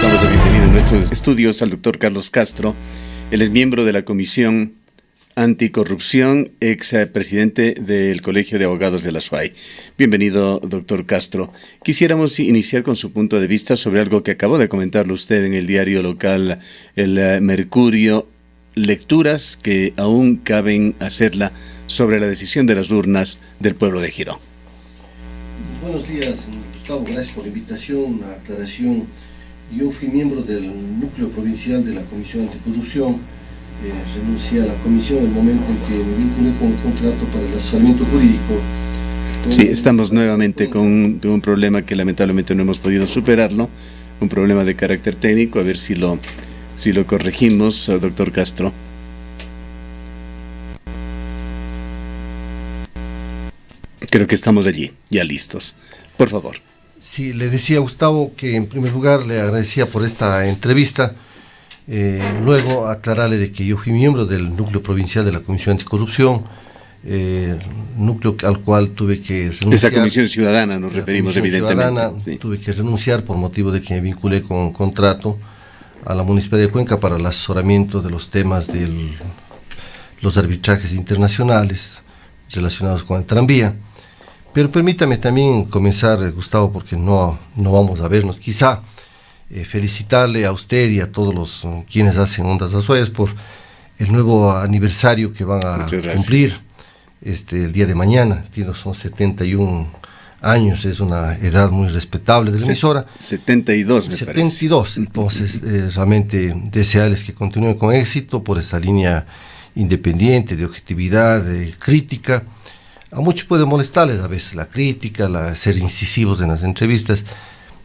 Damos la bienvenida en nuestros estudios al doctor Carlos Castro. Él es miembro de la Comisión Anticorrupción, ex presidente del Colegio de Abogados de la SUAY. Bienvenido, doctor Castro. Quisiéramos iniciar con su punto de vista sobre algo que acabó de comentarlo usted en el diario local, el Mercurio, lecturas que aún caben hacerla sobre la decisión de las urnas del pueblo de Girón. Buenos días, Gustavo, gracias por la invitación, una aclaración. Yo fui miembro del núcleo provincial de la Comisión Anticorrupción, renuncié a la comisión en el momento en que me vinculé con un contrato para el asesoramiento jurídico. Sí, estamos nuevamente con un problema que lamentablemente no hemos podido superarlo, un problema de carácter técnico, a ver si lo corregimos, doctor Castro. Creo que estamos allí, ya listos. Por favor. Sí, le decía a Gustavo que en primer lugar le agradecía por esta entrevista. Luego aclararle de que yo fui miembro del núcleo provincial de la Comisión Anticorrupción, núcleo al cual tuve que renunciar. Esta Comisión Ciudadana nos referimos evidentemente. Ciudadana, sí. Tuve que renunciar por motivo de que me vinculé con un contrato a la Municipalidad de Cuenca para el asesoramiento de los temas de los arbitrajes internacionales relacionados con el tranvía. Pero permítame también comenzar, Gustavo, porque no vamos a vernos. Quizá felicitarle a usted y a todos los quienes hacen Ondas Azuayas por el nuevo aniversario que van a cumplir el día de mañana. Son 71 años, es una edad muy respetable de la emisora. 72 me 72, parece. Entonces realmente desearles que continúen con éxito por esa línea independiente, de objetividad, de crítica. A muchos puede molestarles a veces la crítica, ser incisivos en las entrevistas,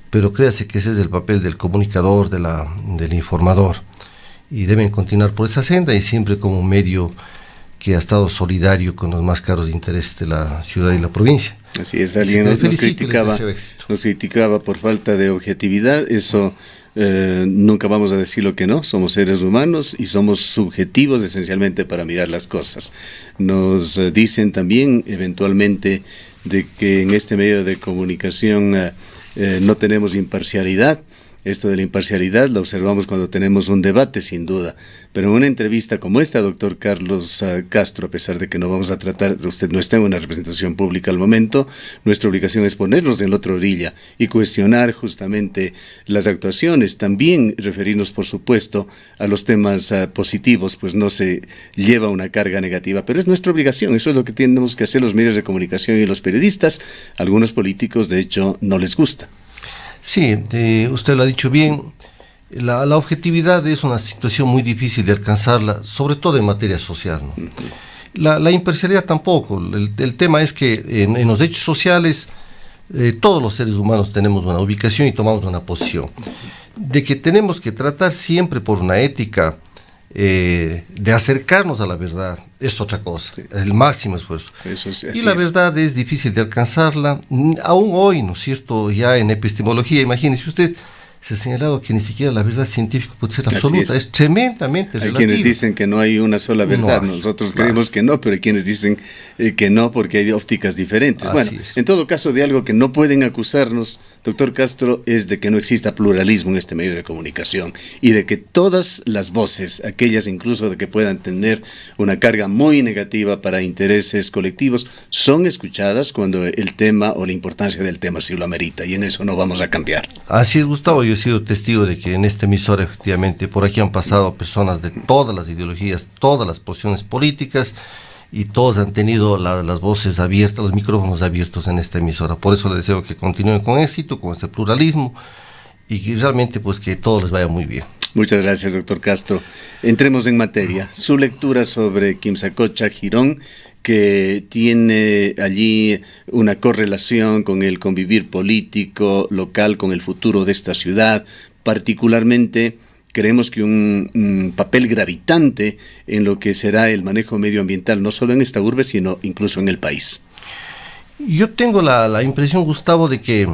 pero créase que ese es el papel del comunicador, del informador, y deben continuar por esa senda y siempre como un medio que ha estado solidario con los más caros intereses de la ciudad y la provincia. Así es, alguien nos criticaba por falta de objetividad. Eso nunca vamos a decir lo que no, somos seres humanos y somos subjetivos esencialmente para mirar las cosas. Nos dicen también eventualmente de que en este medio de comunicación no tenemos imparcialidad. Esto de la imparcialidad lo observamos cuando tenemos un debate, sin duda, pero en una entrevista como esta, doctor Carlos Castro, a pesar de que no vamos a tratar, usted no está en una representación pública al momento, nuestra obligación es ponernos en la otra orilla y cuestionar justamente las actuaciones, también referirnos, por supuesto, a los temas positivos, pues no se lleva una carga negativa, pero es nuestra obligación, eso es lo que tenemos que hacer los medios de comunicación y los periodistas. A algunos políticos, de hecho, no les gusta. Sí, usted lo ha dicho bien, la objetividad es una situación muy difícil de alcanzarla, sobre todo en materia social, ¿no? La imparcialidad tampoco, el tema es que en los hechos sociales todos los seres humanos tenemos una ubicación y tomamos una posición, de que tenemos que tratar siempre por una ética de acercarnos a la verdad, es otra cosa, sí. Es el máximo esfuerzo. Y la verdad es difícil de alcanzarla, aún hoy, ¿no es cierto? Ya en epistemología, imagínese usted, se ha señalado que ni siquiera la verdad científica puede ser absoluta, es tremendamente relativa. Hay quienes dicen que no hay una sola verdad, nosotros creemos que no, pero hay quienes dicen que no porque hay ópticas diferentes. Así bueno, es. En todo caso, de algo que no pueden acusarnos, doctor Castro, es de que no exista pluralismo en este medio de comunicación y de que todas las voces, aquellas incluso de que puedan tener una carga muy negativa para intereses colectivos, son escuchadas cuando el tema o la importancia del tema sí lo amerita, y en eso no vamos a cambiar. Así es, Gustavo. Yo he sido testigo de que en esta emisora efectivamente por aquí han pasado personas de todas las ideologías, todas las posiciones políticas, y todos han tenido las voces abiertas, los micrófonos abiertos en esta emisora. Por eso les deseo que continúen con éxito, con este pluralismo, y que realmente pues que todo les vaya muy bien. Muchas gracias, doctor Castro. Entremos en materia. Su lectura sobre Quimsacocha, Girón, que tiene allí una correlación con el convivir político local, con el futuro de esta ciudad, particularmente creemos que un papel gravitante en lo que será el manejo medioambiental, no solo en esta urbe, sino incluso en el país. Yo tengo la impresión, Gustavo, de que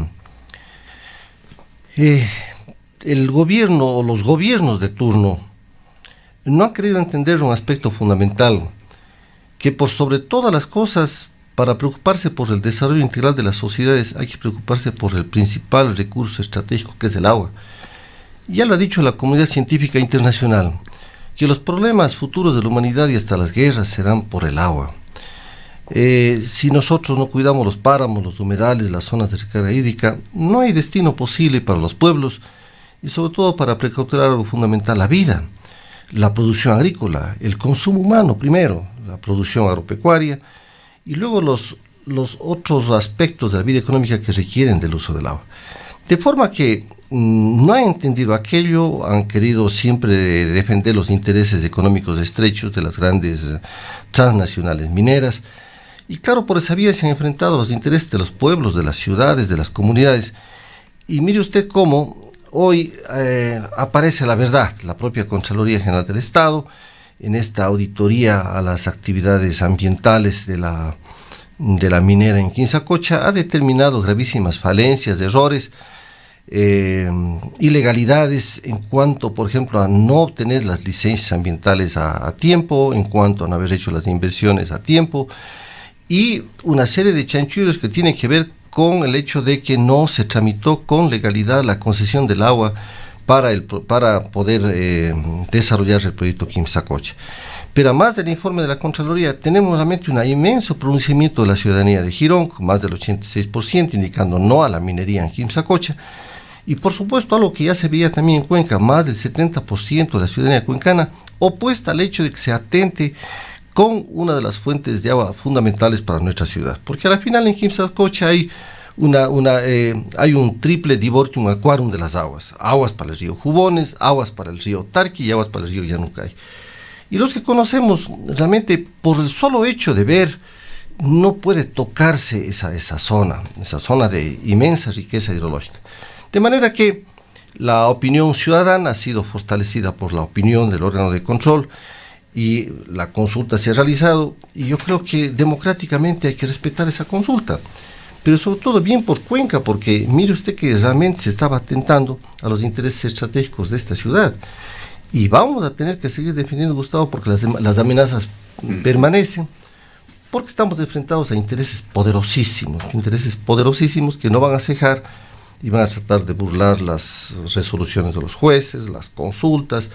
el gobierno o los gobiernos de turno no han querido entender un aspecto fundamental, que por sobre todas las cosas, para preocuparse por el desarrollo integral de las sociedades, hay que preocuparse por el principal recurso estratégico, que es el agua. Ya lo ha dicho la comunidad científica internacional, que los problemas futuros de la humanidad y hasta las guerras serán por el agua. Si nosotros no cuidamos los páramos, los humedales, las zonas de recarga hídrica, no hay destino posible para los pueblos y sobre todo para precautelar algo fundamental, la vida, la producción agrícola, el consumo humano primero, la producción agropecuaria y luego los otros aspectos de la vida económica que requieren del uso del agua. De forma que no han entendido aquello, han querido siempre defender los intereses económicos estrechos de las grandes transnacionales mineras. Y claro, por esa vía se han enfrentado a los intereses de los pueblos, de las ciudades, de las comunidades. Y mire usted cómo hoy aparece la verdad, la propia Contraloría General del Estado, en esta auditoría a las actividades ambientales de la minera en Quinzacocha, ha determinado gravísimas falencias, errores, ilegalidades en cuanto, por ejemplo, a no obtener las licencias ambientales a tiempo, en cuanto a no haber hecho las inversiones a tiempo, y una serie de chanchullos que tienen que ver con el hecho de que no se tramitó con legalidad la concesión del agua para poder desarrollar el proyecto Quimsacocha. Pero además del informe de la Contraloría, tenemos realmente un inmenso pronunciamiento de la ciudadanía de Girón, con más del 86%, indicando no a la minería en Quimsacocha. Y por supuesto, algo que ya se veía también en Cuenca, más del 70% de la ciudadanía cuencana opuesta al hecho de que se atente con una de las fuentes de agua fundamentales para nuestra ciudad. Porque al final en Quimsacocha hay un triple divortium aquarum de las aguas. Aguas para el río Jubones, aguas para el río Tarqui y aguas para el río Yanucay. Y los que conocemos, realmente, por el solo hecho de ver, no puede tocarse esa zona de inmensa riqueza hidrológica. De manera que la opinión ciudadana ha sido fortalecida por la opinión del órgano de control y la consulta se ha realizado, y yo creo que democráticamente hay que respetar esa consulta, pero sobre todo bien por Cuenca, porque mire usted que realmente se estaba atentando a los intereses estratégicos de esta ciudad, y vamos a tener que seguir defendiendo, Gustavo, porque las amenazas permanecen, porque estamos enfrentados a intereses poderosísimos que no van a cejar y van a tratar de burlar las resoluciones de los jueces, las consultas,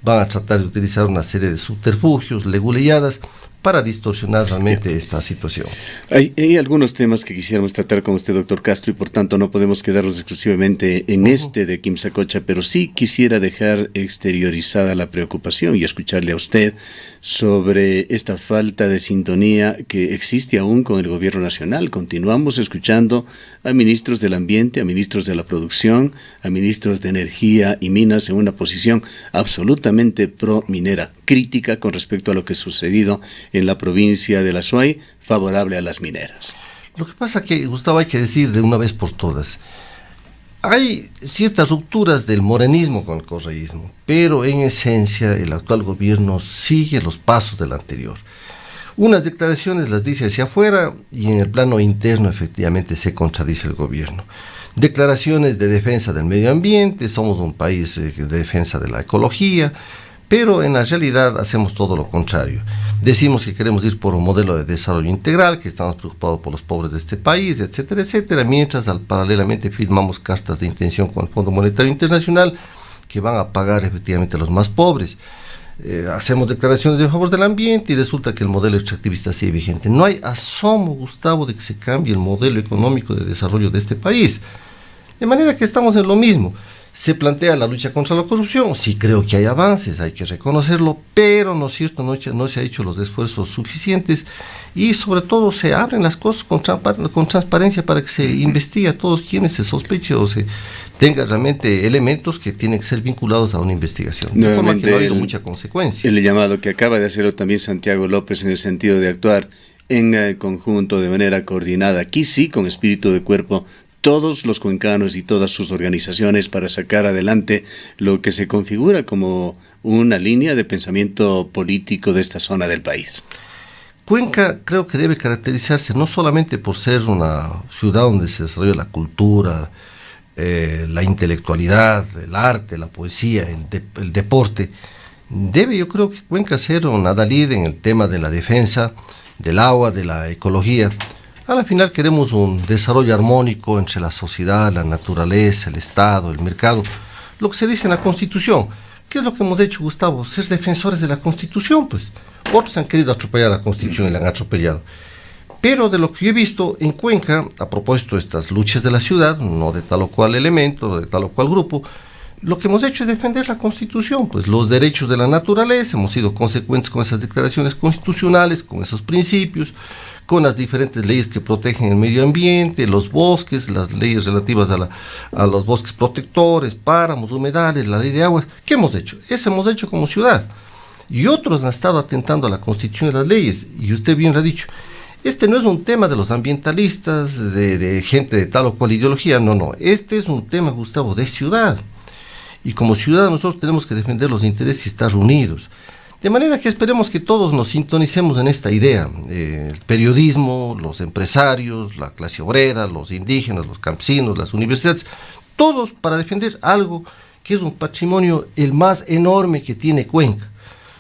van a tratar de utilizar una serie de subterfugios, leguleyadas, para distorsionar realmente esta situación. Hay algunos temas que quisiéramos tratar con usted, doctor Castro, y por tanto no podemos quedarnos exclusivamente en este de Quimsacocha, pero sí quisiera dejar exteriorizada la preocupación y escucharle a usted sobre esta falta de sintonía que existe aún con el gobierno nacional. Continuamos escuchando a ministros del ambiente, a ministros de la producción, a ministros de energía y minas en una posición absolutamente pro minera, crítica con respecto a lo que ha sucedido en la provincia de La Suay, favorable a las mineras. Lo que pasa que, Gustavo, hay que decir de una vez por todas, hay ciertas rupturas del morenismo con el correísmo, pero en esencia el actual gobierno sigue los pasos del anterior. Unas declaraciones las dice hacia afuera y en el plano interno efectivamente se contradice el gobierno. Declaraciones de defensa del medio ambiente, somos un país de defensa de la ecología, pero en la realidad hacemos todo lo contrario. Decimos que queremos ir por un modelo de desarrollo integral, que estamos preocupados por los pobres de este país, etcétera, etcétera, mientras paralelamente firmamos cartas de intención con el Fondo Monetario Internacional que van a pagar efectivamente a los más pobres. Hacemos declaraciones de favor del ambiente y resulta que el modelo extractivista sigue vigente. No hay asomo, Gustavo, de que se cambie el modelo económico de desarrollo de este país. De manera que estamos en lo mismo. Se plantea la lucha contra la corrupción, sí creo que hay avances, hay que reconocerlo, pero no es cierto, no se ha hecho los esfuerzos suficientes y sobre todo se abren las cosas con transparencia para que se investigue a todos quienes se sospeche o se tenga realmente elementos que tienen que ser vinculados a una investigación. De forma que no ha habido mucha consecuencia. El llamado que acaba de hacerlo también Santiago López en el sentido de actuar en conjunto, de manera coordinada, aquí sí, con espíritu de cuerpo, todos los cuencanos y todas sus organizaciones para sacar adelante lo que se configura como una línea de pensamiento político de esta zona del país. Cuenca creo que debe caracterizarse no solamente por ser una ciudad donde se desarrolla la cultura, la intelectualidad, el arte, la poesía, el deporte. Debe, yo creo que Cuenca ser un adalid en el tema de la defensa del agua, de la ecología. A la final queremos un desarrollo armónico entre la sociedad, la naturaleza, el Estado, el mercado, lo que se dice en la Constitución. ¿Qué es lo que hemos hecho, Gustavo? Ser defensores de la Constitución, pues. Otros han querido atropellar la Constitución y la han atropellado. Pero de lo que yo he visto en Cuenca, a propósito de estas luchas de la ciudad, no de tal o cual elemento, de tal o cual grupo, lo que hemos hecho es defender la Constitución, pues los derechos de la naturaleza, hemos sido consecuentes con esas declaraciones constitucionales, con esos principios, con las diferentes leyes que protegen el medio ambiente, los bosques, las leyes relativas a los bosques protectores, páramos, humedales, la ley de aguas. ¿Qué hemos hecho? Eso hemos hecho como ciudad. Y otros han estado atentando a la Constitución y las leyes, y usted bien lo ha dicho. Este no es un tema de los ambientalistas, de gente de tal o cual ideología, no. Este es un tema, Gustavo, de ciudad. Y como ciudad nosotros tenemos que defender los intereses y estar unidos. De manera que esperemos que todos nos sintonicemos en esta idea. El periodismo, los empresarios, la clase obrera, los indígenas, los campesinos, las universidades, todos para defender algo que es un patrimonio el más enorme que tiene Cuenca.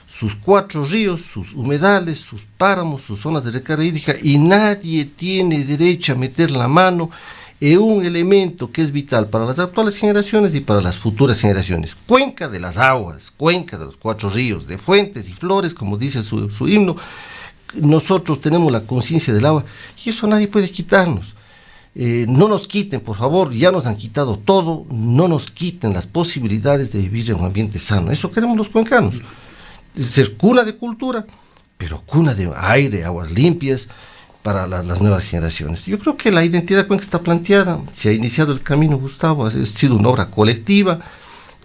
Sus 4 ríos, sus humedales, sus páramos, sus zonas de recarga hídrica, y nadie tiene derecho a meter la mano en un elemento que es vital para las actuales generaciones y para las futuras generaciones. Cuenca de las aguas, cuenca de los 4 ríos, de fuentes y flores, como dice su himno. Nosotros tenemos la conciencia del agua y eso nadie puede quitarnos. No nos quiten, por favor, ya nos han quitado todo, no nos quiten las posibilidades de vivir en un ambiente sano. Eso queremos los cuencanos. Ser cuna de cultura, pero cuna de aire, aguas limpias para las nuevas generaciones. Yo creo que la identidad de Cuenca está planteada, se ha iniciado el camino, Gustavo, ha sido una obra colectiva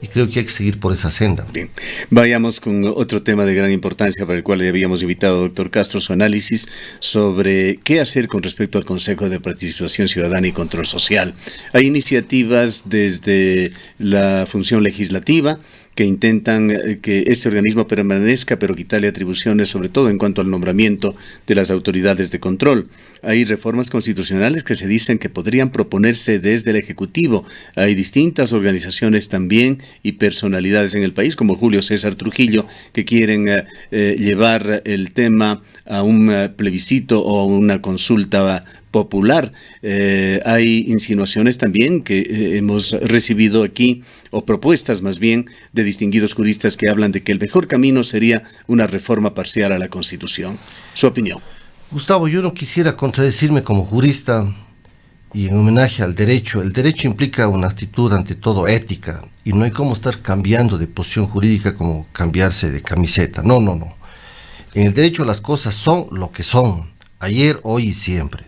y creo que hay que seguir por esa senda. Bien, vayamos con otro tema de gran importancia para el cual le habíamos invitado al doctor Castro, su análisis sobre qué hacer con respecto al Consejo de Participación Ciudadana y Control Social. Hay iniciativas desde la función legislativa que intentan que este organismo permanezca, pero quitarle atribuciones, sobre todo en cuanto al nombramiento de las autoridades de control. Hay reformas constitucionales que se dicen que podrían proponerse desde el Ejecutivo. Hay distintas organizaciones también y personalidades en el país, como Julio César Trujillo, que quieren llevar el tema a un plebiscito o a una consulta popular. Hay insinuaciones también que hemos recibido aquí, o propuestas más bien, de distinguidos juristas que hablan de que el mejor camino sería una reforma parcial a la Constitución. Su opinión. Gustavo, yo no quisiera contradecirme como jurista y en homenaje al derecho. El derecho implica una actitud ante todo ética y no hay cómo estar cambiando de posición jurídica como cambiarse de camiseta. No. En el derecho las cosas son lo que son, ayer, hoy y siempre.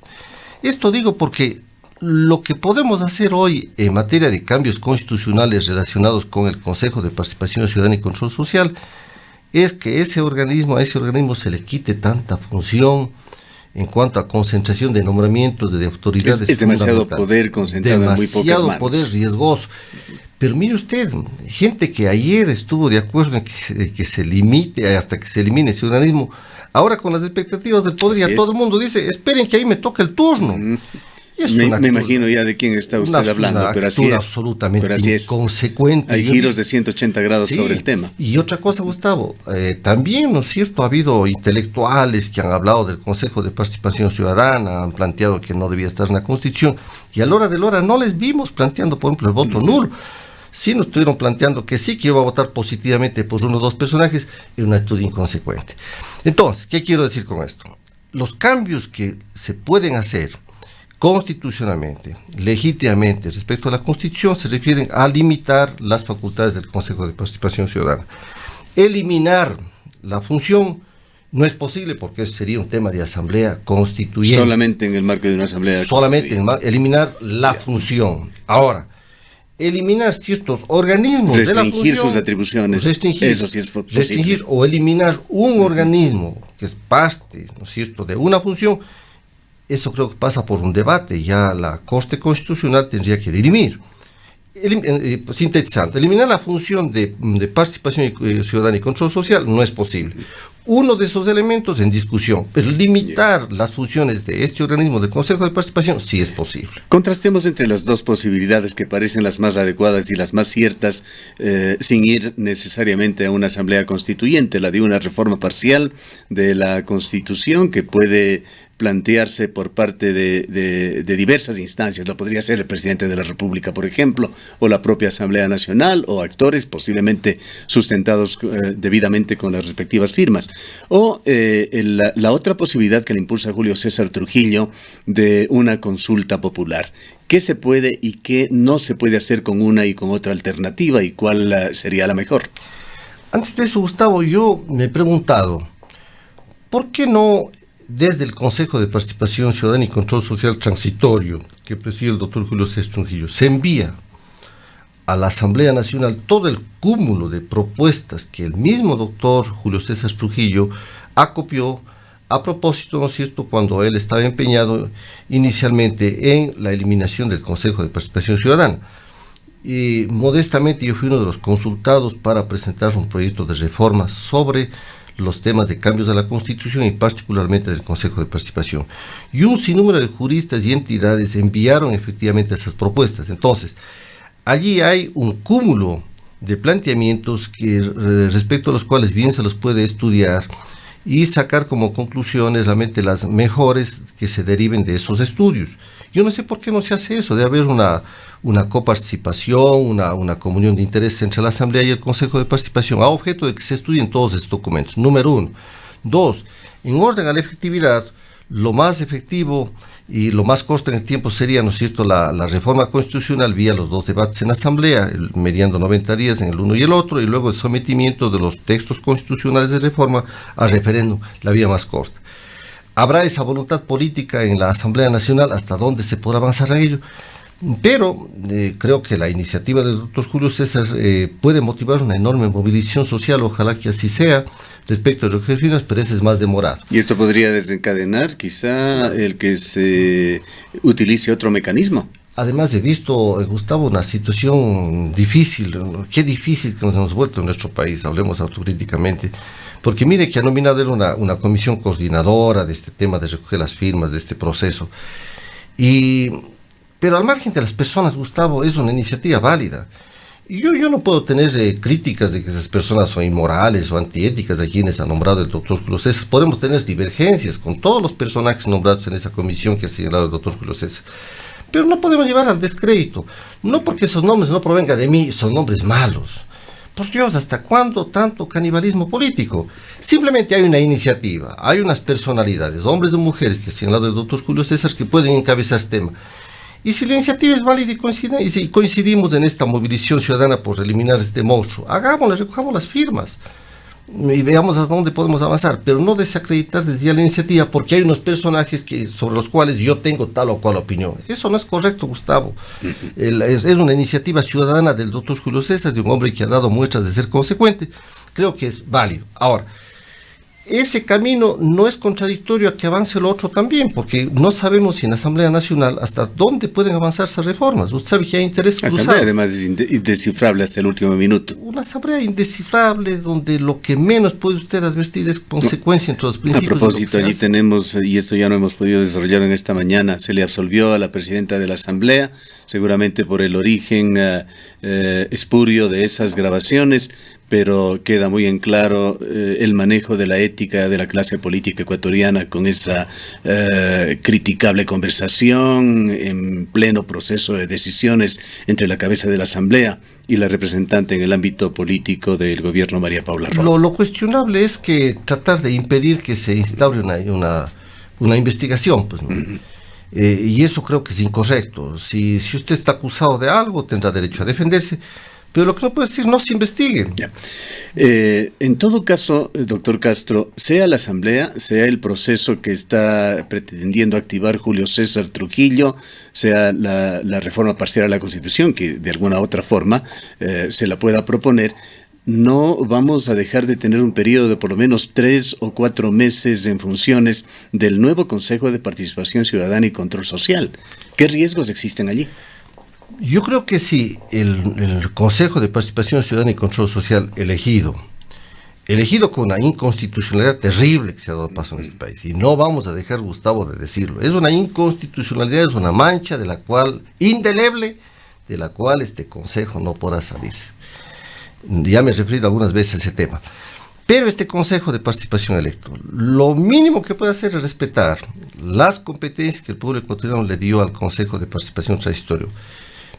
Esto digo porque lo que podemos hacer hoy en materia de cambios constitucionales relacionados con el Consejo de Participación Ciudadana y Control Social es que a ese organismo se le quite tanta función en cuanto a concentración de nombramientos de autoridades. Es demasiado poder concentrado en muy pocas manos. Demasiado poder riesgoso. Pero mire usted, gente que ayer estuvo de acuerdo en que se limite, hasta que se elimine ese organismo, ahora con las expectativas del poder, ya todo el mundo dice, esperen que ahí me toca el turno. Me imagino ya de quién está usted hablando, pero así es. Absolutamente inconsecuente. Hay giros de 180 grados sobre el tema. Y otra cosa, Gustavo, también, ¿no es cierto?, ha habido intelectuales que han hablado del Consejo de Participación Ciudadana, han planteado que no debía estar en la Constitución, y a la hora de la hora no les vimos planteando, por ejemplo, el voto nulo. Sí nos estuvieron planteando que sí, que iba a votar positivamente por uno o dos personajes, en una actitud inconsecuente. Entonces, ¿qué quiero decir con esto? Los cambios que se pueden hacer constitucionalmente, legítimamente, respecto a la Constitución, se refieren a limitar las facultades del Consejo de Participación Ciudadana. Eliminar la función no es posible porque eso sería un tema de asamblea constituyente. Solamente en el marco de una asamblea constituyente. Eliminar la función. Ahora, eliminar ciertos organismos de la función. Restringir sus atribuciones. Eso sí es posible. Restringir o eliminar un organismo que es parte, ¿no es cierto?, de una función. Eso creo que pasa por un debate, ya la Corte Constitucional tendría que dirimir. Sintetizando, eliminar la función de participación ciudadana y control social no es posible. Uno de esos elementos en discusión, pero limitar las funciones de este organismo del Consejo de Participación sí es posible. Contrastemos entre las dos posibilidades que parecen las más adecuadas y las más ciertas, sin ir necesariamente a una asamblea constituyente, la de una reforma parcial de la Constitución que puede plantearse por parte de diversas instancias. Lo podría ser el presidente de la República, por ejemplo, o la propia Asamblea Nacional, o actores posiblemente sustentados debidamente con las respectivas firmas. O la otra posibilidad que le impulsa Julio César Trujillo de una consulta popular. ¿Qué se puede y qué no se puede hacer con una y con otra alternativa, y cuál sería la mejor? Antes de eso, Gustavo, yo me he preguntado, ¿por qué no desde el Consejo de Participación Ciudadana y Control Social Transitorio, que preside el doctor Julio César Trujillo, se envía a la Asamblea Nacional todo el cúmulo de propuestas que el mismo doctor Julio César Trujillo acopió a propósito, ¿no es cierto?, cuando él estaba empeñado inicialmente en la eliminación del Consejo de Participación Ciudadana? Y modestamente yo fui uno de los consultados para presentar un proyecto de reforma sobre los temas de cambios a la Constitución y particularmente del Consejo de Participación. Y un sinnúmero de juristas y entidades enviaron efectivamente esas propuestas. Entonces, allí hay un cúmulo de planteamientos que, respecto a los cuales bien se los puede estudiar y sacar como conclusiones realmente las mejores que se deriven de esos estudios. Yo no sé por qué no se hace eso, debe haber una coparticipación, una comunión de intereses entre la Asamblea y el Consejo de Participación, a objeto de que se estudien todos estos documentos, número uno. Dos, en orden a la efectividad, lo más efectivo y lo más corto en el tiempo sería, ¿no es cierto?, la reforma constitucional vía los dos debates en la Asamblea, mediando 90 días en el uno y el otro, y luego el sometimiento de los textos constitucionales de reforma al referéndum, la vía más corta. Habrá esa voluntad política en la Asamblea Nacional hasta dónde se podrá avanzar en ello, pero creo que la iniciativa del doctor Julio César puede motivar una enorme movilización social, ojalá que así sea, respecto a recoger firmas, pero ese es más demorado. ¿Y esto podría desencadenar quizá el que se utilice otro mecanismo? Además he visto, Gustavo, una situación difícil, qué difícil que nos hemos vuelto en nuestro país, hablemos autocríticamente, porque mire que ha nominado él una comisión coordinadora de este tema de recoger las firmas, de este proceso, pero al margen de las personas, Gustavo, es una iniciativa válida. Y yo no puedo tener críticas de que esas personas son inmorales o antiéticas a quienes ha nombrado el doctor Julio César. Podemos tener divergencias con todos los personajes nombrados en esa comisión que ha señalado el doctor Julio César. Pero no podemos llevar al descrédito. No porque esos nombres no provengan de mí, son nombres malos. Por Dios, ¿hasta cuándo tanto canibalismo político? Simplemente hay una iniciativa, hay unas personalidades, hombres o mujeres, que ha señalado el doctor Julio César, que pueden encabezar este tema. Y si la iniciativa es válida y si coincidimos en esta movilización ciudadana por eliminar este monstruo, hagámosla, recojamos las firmas y veamos a dónde podemos avanzar, pero no desacreditar desde ya la iniciativa porque hay unos personajes sobre los cuales yo tengo tal o cual opinión. Eso no es correcto, Gustavo. Es una iniciativa ciudadana del doctor Julio César, de un hombre que ha dado muestras de ser consecuente. Creo que es válido. Ahora, ese camino no es contradictorio a que avance lo otro también, porque no sabemos si en la Asamblea Nacional hasta dónde pueden avanzar esas reformas. Usted sabe que hay intereses cruzados. La Asamblea además es indescifrable hasta el último minuto. Una Asamblea indescifrable donde lo que menos puede usted advertir es consecuencia entre los principios. A propósito, allí tenemos, y esto ya no hemos podido desarrollar en esta mañana, se le absolvió a la presidenta de la Asamblea, seguramente por el origen espurio de esas grabaciones, pero queda muy en claro el manejo de la ética de la clase política ecuatoriana con esa criticable conversación en pleno proceso de decisiones entre la cabeza de la Asamblea y la representante en el ámbito político del gobierno, María Paula Rojo. Lo cuestionable es que tratar de impedir que se instaure una investigación, pues, ¿no? Y eso creo que es incorrecto. Si usted está acusado de algo, tendrá derecho a defenderse, pero lo que no puede decir, no se investigue. Ya. En todo caso, doctor Castro, sea la Asamblea, sea el proceso que está pretendiendo activar Julio César Trujillo, sea la reforma parcial a la Constitución, que de alguna otra forma se la pueda proponer, no vamos a dejar de tener un periodo de por lo menos 3 o 4 meses en funciones del nuevo Consejo de Participación Ciudadana y Control Social. ¿Qué riesgos existen allí? Yo creo que sí, el Consejo de Participación Ciudadana y Control Social elegido con una inconstitucionalidad terrible que se ha dado paso en este país, y no vamos a dejar, Gustavo, de decirlo, es una inconstitucionalidad, es una mancha indeleble, de la cual este Consejo no podrá salirse. Ya me he referido algunas veces a ese tema. Pero este Consejo de Participación Electoral, lo mínimo que puede hacer es respetar las competencias que el pueblo ecuatoriano le dio al Consejo de Participación Transitorio.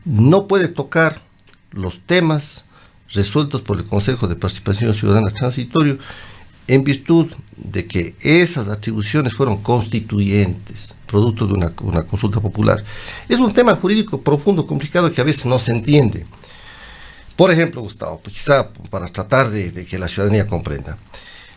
No puede tocar los temas resueltos por el Consejo de Participación Ciudadana Transitorio en virtud de que esas atribuciones fueron constituyentes, producto de una consulta popular. Es un tema jurídico profundo, complicado, que a veces no se entiende. Por ejemplo, Gustavo, quizá para tratar de que la ciudadanía comprenda,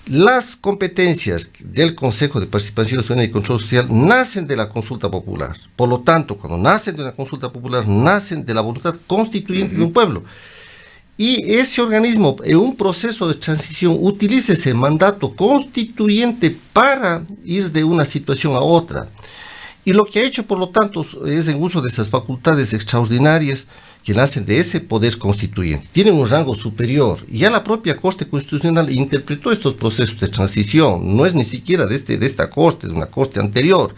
las competencias del Consejo de Participación Ciudadana y Control Social nacen de la consulta popular. Por lo tanto, cuando nacen de una consulta popular, nacen de la voluntad constituyente de un pueblo. Y ese organismo, en un proceso de transición, utiliza ese mandato constituyente para ir de una situación a otra. Y lo que ha hecho, por lo tanto, es en uso de esas facultades extraordinarias que nacen de ese poder constituyente. Tienen un rango superior. Y ya la propia Corte Constitucional interpretó estos procesos de transición. No es ni siquiera de esta Corte, es una Corte anterior.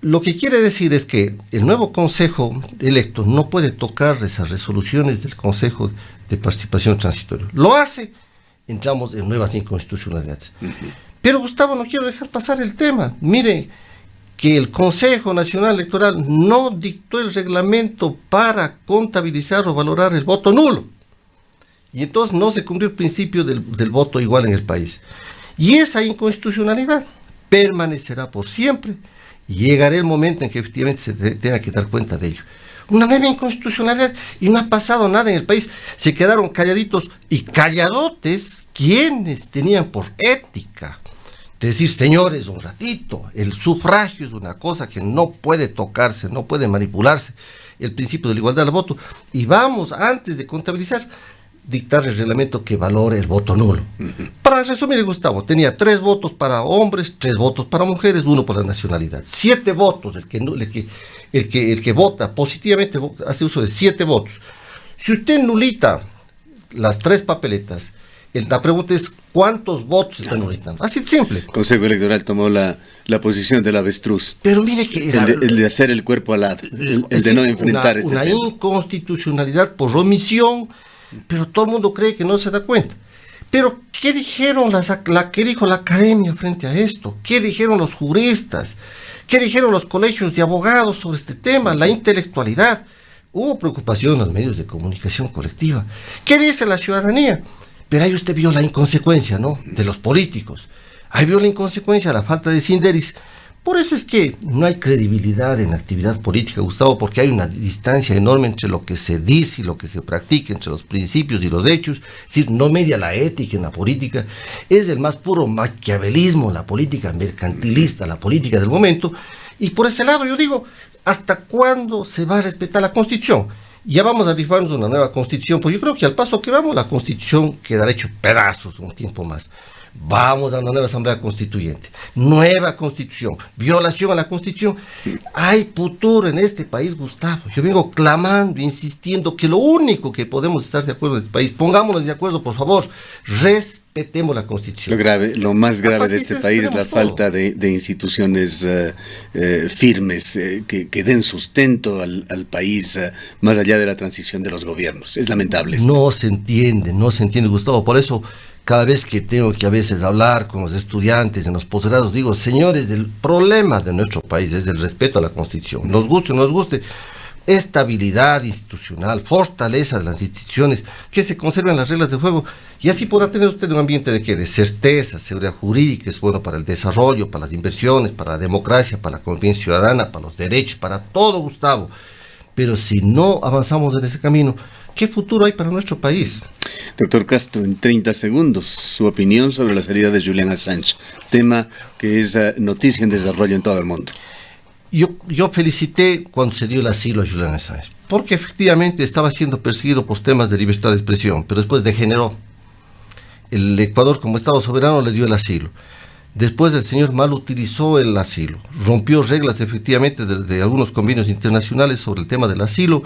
Lo que quiere decir es que el nuevo Consejo electo no puede tocar esas resoluciones del Consejo de Participación Transitorio. Lo hace, entramos en nuevas inconstitucionalidades. Pero, Gustavo, no quiero dejar pasar el tema. Mire, que el Consejo Nacional Electoral no dictó el reglamento para contabilizar o valorar el voto nulo. Y entonces no se cumplió el principio del voto igual en el país. Y esa inconstitucionalidad permanecerá por siempre y llegará el momento en que efectivamente se tenga que dar cuenta de ello. Una nueva inconstitucionalidad y no ha pasado nada en el país. Se quedaron calladitos y calladotes quienes tenían por ética decir, señores, un ratito, el sufragio es una cosa que no puede tocarse, no puede manipularse, el principio de la igualdad del voto, y vamos, antes de contabilizar, dictar el reglamento que valore el voto nulo. Para resumir, Gustavo, tenía 3 votos para hombres, 3 votos para mujeres, 1 por la nacionalidad. 7 votos, el que vota positivamente hace uso de 7 votos. Si usted nulita las 3 papeletas, la pregunta es, ¿cuántos votos están nulitando? Así de simple. El Consejo Electoral tomó la posición del avestruz. Pero mire que el de hacer el cuerpo al lado, el de no enfrentar este tema. Una inconstitucionalidad por omisión, pero todo el mundo cree que no se da cuenta. Pero, ¿qué dijeron qué dijo la academia frente a esto? ¿Qué dijeron los juristas? ¿Qué dijeron los colegios de abogados sobre este tema? La intelectualidad. Hubo preocupación en los medios de comunicación colectiva. ¿Qué dice la ciudadanía? Pero ahí usted vio la inconsecuencia, ¿no?, de los políticos. Ahí vio la inconsecuencia, la falta de sinderis. Por eso es que no hay credibilidad en la actividad política, Gustavo, porque hay una distancia enorme entre lo que se dice y lo que se practica, entre los principios y los hechos. Es decir, no media la ética en la política. Es el más puro maquiavelismo, la política mercantilista, la política del momento. Y por ese lado yo digo, ¿hasta cuándo se va a respetar la Constitución? Ya vamos a rifarnos una nueva Constitución, pues yo creo que al paso que vamos, la Constitución quedará hecho pedazos un tiempo más. Vamos a una nueva Asamblea Constituyente, nueva Constitución, violación a la Constitución. Hay futuro en este país, Gustavo. Yo vengo clamando, insistiendo que lo único que podemos estar de acuerdo en este país, pongámonos de acuerdo, por favor, respetemos la Constitución. Lo más grave de este país es la falta de instituciones firmes que den sustento al país más allá de la transición de los gobiernos. Es lamentable esto. No se entiende, Gustavo. Por eso, cada vez que tengo que a veces hablar con los estudiantes en los posgrados, digo, señores, el problema de nuestro país es el respeto a la Constitución. Nos guste o no nos guste, estabilidad institucional, fortaleza de las instituciones, que se conserven las reglas de juego, y así podrá tener usted un ambiente de certeza, seguridad jurídica, es bueno para el desarrollo, para las inversiones, para la democracia, para la convivencia ciudadana, para los derechos, para todo, Gustavo. Pero si no avanzamos en ese camino, ¿qué futuro hay para nuestro país? Doctor Castro, en 30 segundos, su opinión sobre la salida de Julian Assange, tema que es noticia en desarrollo en todo el mundo. Yo felicité cuando se dio el asilo a Julian Assange, porque efectivamente estaba siendo perseguido por temas de libertad de expresión, pero después degeneró. El Ecuador, como Estado soberano, le dio el asilo. Después el señor mal utilizó el asilo, rompió reglas efectivamente de algunos convenios internacionales sobre el tema del asilo,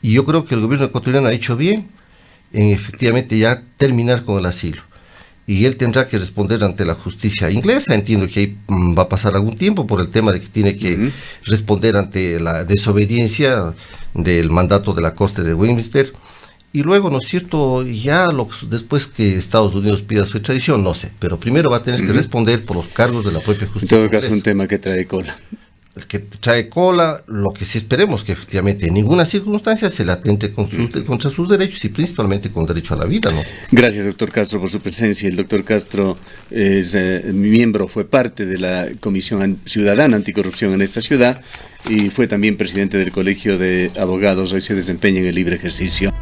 y yo creo que el gobierno ecuatoriano ha hecho bien en efectivamente ya terminar con el asilo. Y él tendrá que responder ante la justicia inglesa. Entiendo que ahí va a pasar algún tiempo por el tema de que tiene que responder ante la desobediencia del mandato de la Corte de Westminster. y luego, ¿no es cierto?, ya después que Estados Unidos pida su extradición, no sé, pero primero va a tener que responder por los cargos de la propia justicia. En todo caso, un tema que trae cola. El que trae cola, lo que sí esperemos que efectivamente en ninguna circunstancia se le atente contra sus derechos y principalmente con derecho a la vida, ¿no? Gracias, doctor Castro, por su presencia. El doctor Castro es fue parte de la Comisión Ciudadana Anticorrupción en esta ciudad y fue también presidente del Colegio de Abogados. Hoy se desempeña en el libre ejercicio.